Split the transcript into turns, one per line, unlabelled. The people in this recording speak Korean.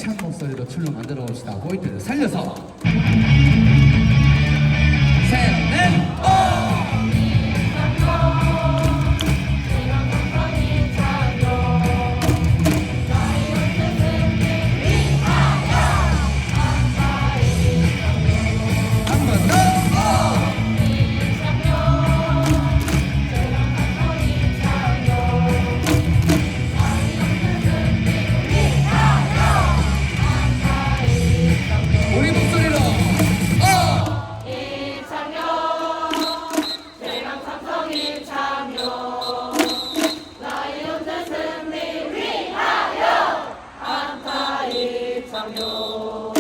알찬 목소리로 춤을 만들어 봅시다. 포인트를 살려서 셋, 넷, 오! 우리 목소리로
이창용 대강 삼성 이창용 라이온즈 승리 위하여 안타 이창용